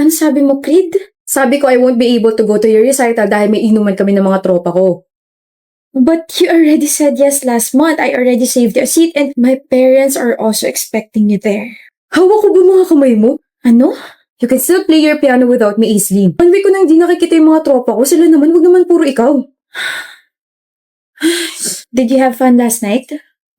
Ano sabi mo, Creed? Sabi ko I won't be able to go to your recital dahil may inuman kami ng mga tropa ko. But you already said yes last month. I already saved you a seat and my parents are also expecting you there. Hawak ko ba mga kamay mo? Ano? You can still play your piano without me, Aislinn. 1 week ko nang hindi nakikita yung mga tropa ko. Sila naman, wag naman puro ikaw. Did you have fun last night?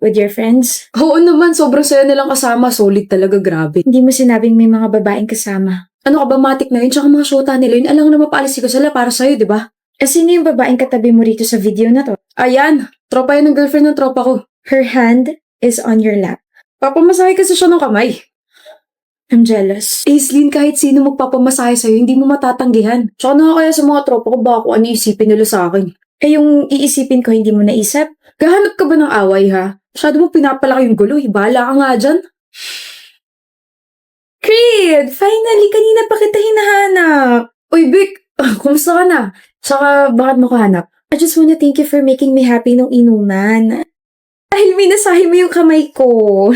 With your friends? Oo naman, sobrang saya nilang kasama. Solid talaga, grabe. Hindi mo sinabing may mga babaeng kasama. Ano ka ba, matik na yun? Tsaka mga shota nila yun. Alam na mapaalisi ko sila para sa'yo, di ba? Sino yung babaeng katabi mo rito sa video na to? Ayan, tropa yan ng girlfriend ng tropa ko. Her hand is on your lap. Papamasahe kasi siya ng kamay. I'm jealous. Aislinn, kahit sino magpapamasahe sa'yo, hindi mo matatanggihan. Tsaka nakakaya sa mga tropa ko baka kung ano isipin nila sa akin. Yung iisipin ko hindi mo naisip? Gahanap ka ba ng away, ha? Masyado mo pinapalaki yung gulo, bahala ka nga dyan. Creed! Finally, kanina pa kita hinahanap. Uy, Vic! Kumusta ka na? Tsaka, bakit mo ko hanap? I just wanna thank you for making me happy nung inuman. Dahil minasahe mo yung kamay ko.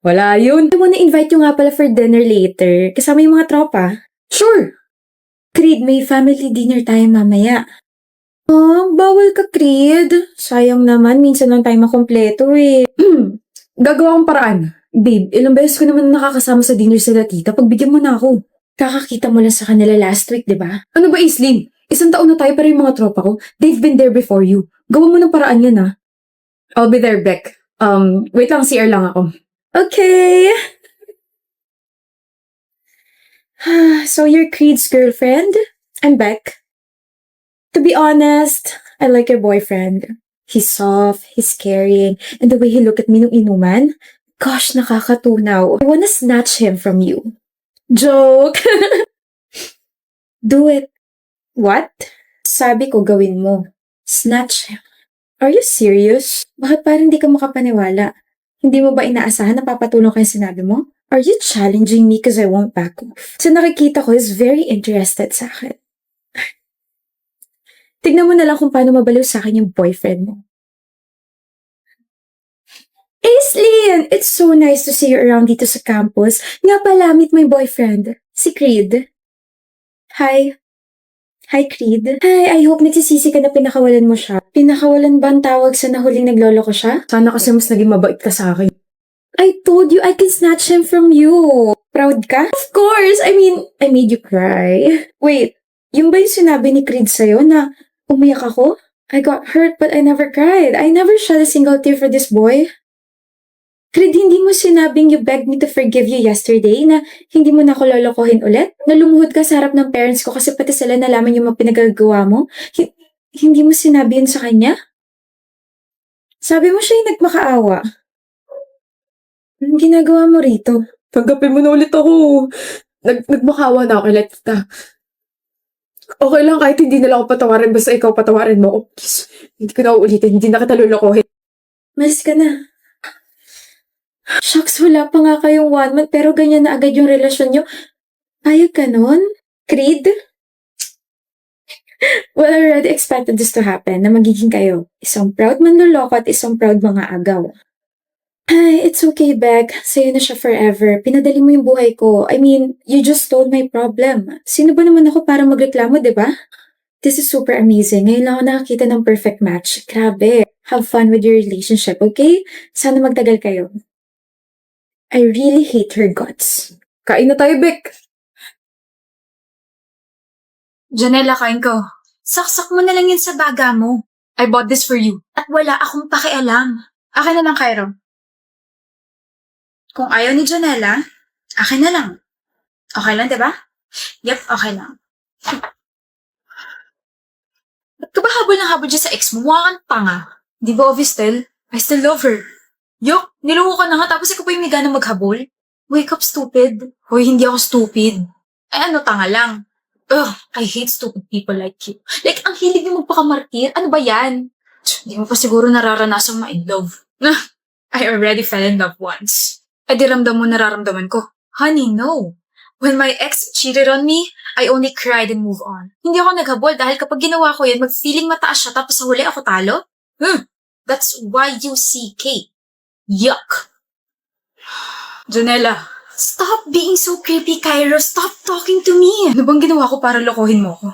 Wala yun. I wanna invite you nga pala for dinner later. Kasama yung mga tropa. Sure! Creed, may family dinner tayo mamaya. Bawal ka, Creed. Sayang naman, minsan lang tayo makompleto eh. Gagawa kong paraan. Babe, ilang beses ko naman nakakasama sa dinner sila tita. Pagbigyan mo na ako. Kakakita mo lang sa kanila last week, di ba? Ano ba, Aislinn? 1 taon na tayo pero yung mga tropa ko, they've been there before you. Gawa mo ng paraan yan, ha? I'll be there, Beck. Wait lang, CR lang ako. Okay. So you're Creed's girlfriend? I'm Beck. To be honest, I like your boyfriend. He's soft, he's caring, and the way he looked at me nung inuman, gosh, nakakatunaw. I wanna snatch him from you. Joke! Do it. What? Sabi ko gawin mo. Snatch him. Are you serious? Bakit parang di ka makapaniwala? Hindi mo ba inaasahan na papatulong kayo sinabi mo? Are you challenging me cause I won't back off? Sa nakikita ko is very interested sa akin. Tignan mo na lang kung paano mabaliw sa akin yung boyfriend mo. Aislinn! It's so nice to see you around dito sa campus. Nga pala, meet my boyfriend, si Creed. Hi. Hi, Creed. Hi, I hope nagsisisi ka na pinakawalan mo siya. Pinakawalan ba ang tawag sa nahuling naglolo ko siya? Sana kasi mas naging mabait ka sa akin. I told you I can snatch him from you. Proud ka? Of course! I mean, I made you cry. Wait, yung ba yung sinabi ni Creed sa'yo na umiyak ako? I got hurt but I never cried. I never shed a single tear for this boy. Creed, hindi mo sinabing you begged me to forgive you yesterday na hindi mo na ako lolokohin ulit? Na lumuhod ka sa harap ng parents ko kasi pati sila nalaman yung mga pinagagawa mo? Hindi mo sinabi yun sa kanya? Sabi mo siya yung nagmakaawa. Anong ginagawa mo rito? Tanggapin mo na ulit ako. Nagmakaawa na ako kay tita. Okay lang kahit hindi nila ako patawarin basta ikaw patawarin mo ako. Please, hindi ko na uulitin. Hindi na kita lolokohin. Malis ka na. Shucks, wala pa nga kayong 1 month pero ganyan na agad yung relasyon nyo. Ayag ka nun? Creed? Well, I already expected this to happen na magiging kayo. Isang proud manloloko at isang proud mga agaw. Ay, it's okay, Beck. Sa'yo na siya forever. Pinadali mo yung buhay ko. I mean, you just stole my problem. Sino ba naman ako para magreklamo, di ba? This is super amazing. Ngayon lang ako nakakita ng perfect match. Grabe. Have fun with your relationship, okay? Sana magtagal kayo. I really hate her guts. Kain na tayo, Beck. Janela, kain ko. Saksak mo na lang yun sa baga mo. I bought this for you. At wala akong pakialam. Akin na lang, Cairo. Kung ayaw ni Janela, akin na lang. Okay lang, diba? Yep, okay lang. Ba't ka ba habol ng habol dyan sa ex mo? Mukha kang tanga. Di ba obvious, Tel? I still love her. Yok, niloko ka na nga tapos ikaw pa yung may ganang maghabol? Wake up, stupid. Hoy, hindi ako stupid. Ay ano, tanga lang. Ugh, I hate stupid people like you. Like, ang hilig niyo magpakamartir. Ano ba yan? Hindi mo pa siguro nararanasang ma-in love. I already fell in love once. Ay di ramdam mo nararamdaman ko. Honey, no. When my ex cheated on me, I only cried and moved on. Hindi ako naghabol dahil kapag ginawa ko yan, mag-feeling mataas siya tapos sa huli ako talo? That's Y-U-C-K. Yuck. Janela, Stop being so creepy, Cairo. Stop talking to me. Ano bang ginawa ko para lokohin mo ko?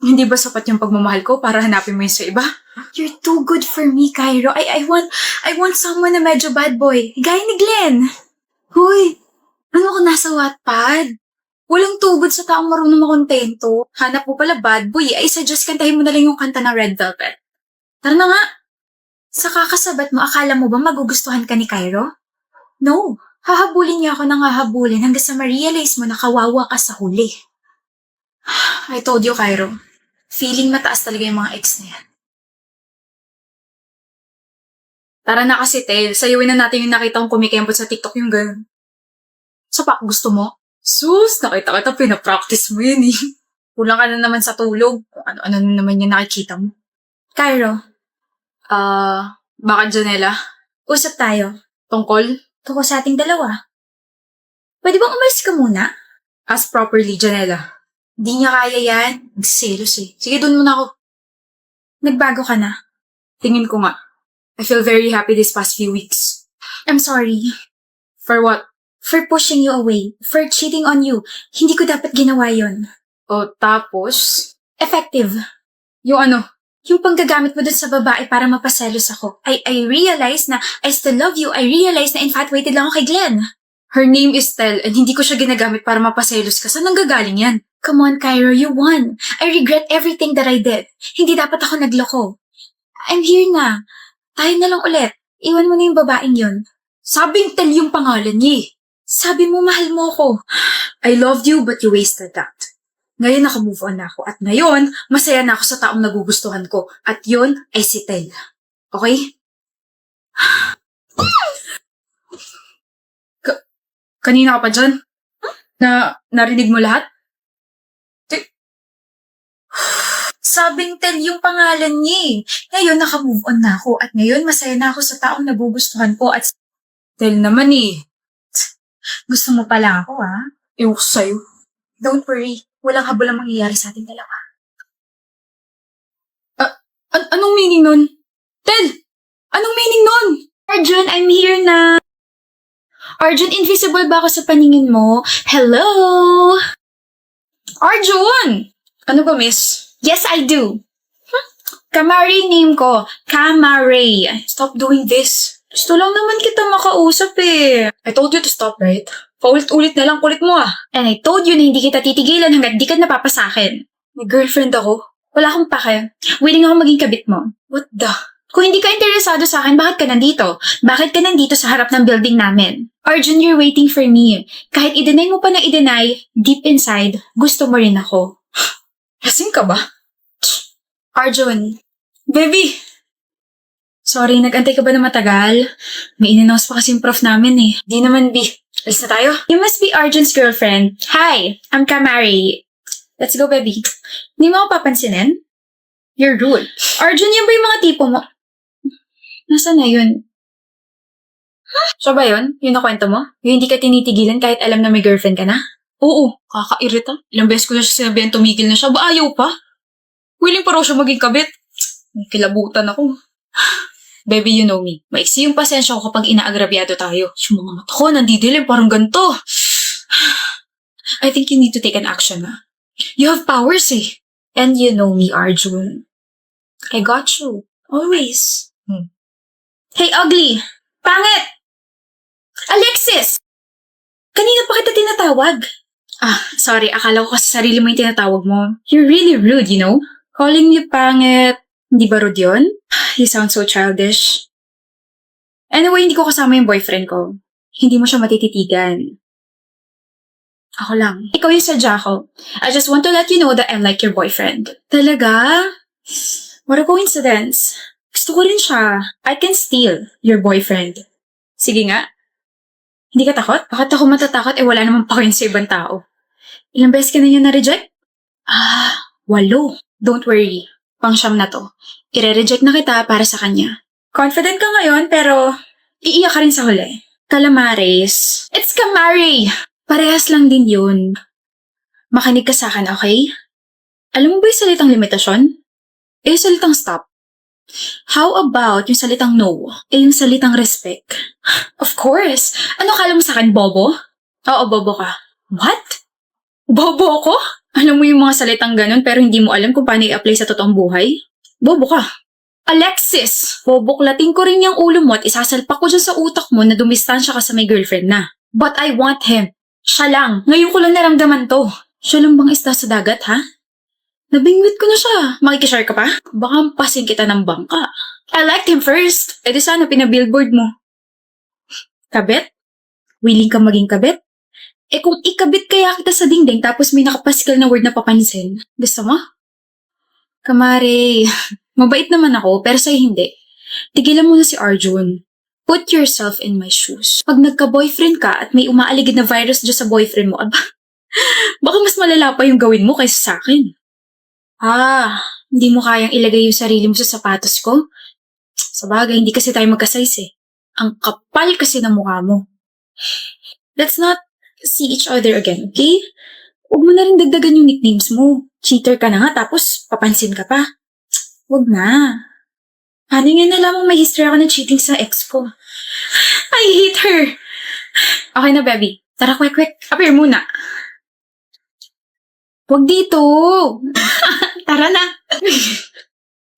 Hindi ba sapat yung pagmamahal ko para hanapin mo yun sa iba? You're too good for me, Cairo. I want someone na medyo bad boy. Gaya ni Glenn. Hoy, ano ka nasa Wattpad? Walang tugod sa taong marunong makontento. Hanap mo pala bad boy. I suggest kantahin mo na lang yung kanta ng Red Velvet. Tara na nga. Sa kakasabat mo, akala mo ba magugustuhan ka ni Cairo? No. Hahabulin niya ako ng hahabulin hanggang sa ma-realize mo na kawawa ka sa huli. I told you, Cairo. Feeling mataas talaga yung mga ex na yan. Tara na kasi, Tel. Sayawin na natin yung nakita kong kumikembot sa TikTok yung ganun. Sapak, gusto mo? Sus, nakita kita, pinapractice mo yun eh. Kulang ka na naman sa tulog. Ano na naman yung nakikita mo. Cairo. Baka Janela? Usap tayo. Tungkol? Tungkol sa ating dalawa. Pwede bang umalis ka muna? Ask properly, Janela. Di niya kaya yan. Nagsiselos eh. Sige, dun muna ako. Nagbago ka na. Tingin ko nga. I feel very happy this past few weeks. I'm sorry. For what? For pushing you away. For cheating on you. Hindi ko dapat ginawa yon. O tapos? Effective. Yung ano? Yung panggagamit mo dun sa babae para mapaselos ako. I realize na I still love you. I realize na infatuated lang ako kay Glenn. Her name is Tel and hindi ko siya ginagamit para mapaselos ka. Saan nanggagaling yan? Come on, Cairo. You won. I regret everything that I did. Hindi dapat ako nagloko. I'm here na. Tayo na lang ulit. Iwan mo na yung babaeng yun. Sabing Tel yung pangalan niya eh. Sabi mo mahal mo ako. I loved you but you wasted that. Ngayon naka-move on na ako. At ngayon, masaya na ako sa taong nagugustuhan ko. At yun ay si Tel. Okay? Kanina ka pa dyan? Narinig mo lahat? Sabing Tel yung pangalan niya eh. Ngayon naka-move on na ako. At ngayon masaya na ako sa taong nagugustuhan ko. At Tel naman eh. Gusto mo pala ako ha? Ewan ko sa'yo. Don't worry. Walang habol ang mangyayari sa ating dalawa. Anong meaning nun? Tel! Anong meaning nun? Arjun, I'm here na. Arjun, invisible ba ako sa paningin mo? Hello? Arjun! Ano ba, miss? Yes, I do. Kamari name ko. Kamaray. Stop doing this. Gusto lang naman kita makausap eh. I told you to stop, right? Paulit-ulit na lang kulit mo ah. And I told you na hindi kita titigilan hanggat di ka napapasakin. May girlfriend ako. Wala akong pake. Willing ako maging kabit mo. What the? Kung hindi ka interesado sa akin, bakit ka nandito? Bakit ka nandito sa harap ng building namin? Arjun, you're waiting for me. Kahit i-deny mo pa na i-deny, deep inside, gusto mo rin ako. Lasing ka ba? Arjun. Baby! Sorry, nag-antay ka ba na matagal? May in-announce pa kasi yung prof namin eh. Di naman, B. Alis na tayo? You must be Arjun's girlfriend. Hi, I'm Kamari. Let's go, baby. Hindi mo ako papansinin? You're rude. Arjun, yan ba yung mga tipo mo? Nasaan na yun? Siya ba yun? Yung nakwento mo? Yung hindi ka tinitigilan kahit alam na may girlfriend ka na? Oo, kakairita. Ilang beses ko na siya sinabihan tumigil na siya. Ba ayaw pa? Willing pa raw siya maging kabit. Kilabutan ako. Baby, you know me. Maiksi yung pasensya ko kapag inaagrabyado tayo. Yung mga mata ko, nandidilim, parang ganito. I think you need to take an action, ha? You have powers, eh. And you know me, Arjun. I got you. Always. Hey, ugly! Pangit! Alexis! Kanina pa kita tinatawag. Sorry. Akala ko kasi sarili mo yung tinatawag mo. You're really rude, you know? Calling me pangit. Hindi ba rude yun? You sound so childish. Anyway, hindi ko kasama yung boyfriend ko. Hindi mo siya matititigan. Ako lang. Ikaw yung sadya ko. I just want to let you know that I like your boyfriend. Talaga? What a coincidence. Gusto ko rin siya. I can steal your boyfriend. Sige nga. Hindi ka takot? Bakit ako matatakot? Wala naman pa kayo sa ibang tao. Ilang beses ka na niya na-reject? 8. Don't worry. Pang-siyam na to. Ire-reject na kita para sa kanya. Confident ka ngayon, pero iiyak ka rin sa huli. Calamares. It's Kamari! Parehas lang din yun. Makinig ka sa akin, okay? Alam mo ba yung salitang limitasyon? Yung salitang stop. How about yung salitang no? Yung salitang respect? Of course. Ano kala mo sa akin, bobo? Oo, bobo ka. What? Bobo ako? Alam mo yung mga salitang ganun pero hindi mo alam kung paano i-apply sa totoong buhay? Bobo ka. Alexis! Boboklating ko rin yung ulo mo at isasalpak ko dyan sa utak mo na dumistansya ka sa may girlfriend na. But I want him. Siya lang. Ngayon ko lang naramdaman to. Siya lang bang isda sa dagat, ha? Nabingwit ko na siya. Makikishare ka pa? Baka pasin kita ng bangka. I liked him first. E di sana pinabillboard mo. Kabit? Willing ka maging kabit? Eh kung ikabit kaya kita sa dingding tapos may nakapaskal na word na papansin, gusto mo? Kamare, mabait naman ako pero sa'yo hindi. Tigilan mo na si Arjun. Put yourself in my shoes. Pag nagka-boyfriend ka at may umaaligid na virus dyan sa boyfriend mo, aba, baka mas malala pa yung gawin mo kaysa sa akin. Hindi mo kayang ilagay yung sarili mo sa sapatos ko? Sa bagay, hindi kasi tayo magka-size eh. Ang kapal kasi ng mukha mo. Let's not see each other again, okay? Huwag mo na rin dagdagan yung nicknames mo. Cheater ka na nga, tapos papansin ka pa. Huwag na. Paano nga na lamang may history ako ng cheating sa ex ko? I hate her! Okay na, baby. Tara, quick. Appear muna. Huwag dito! Tara na!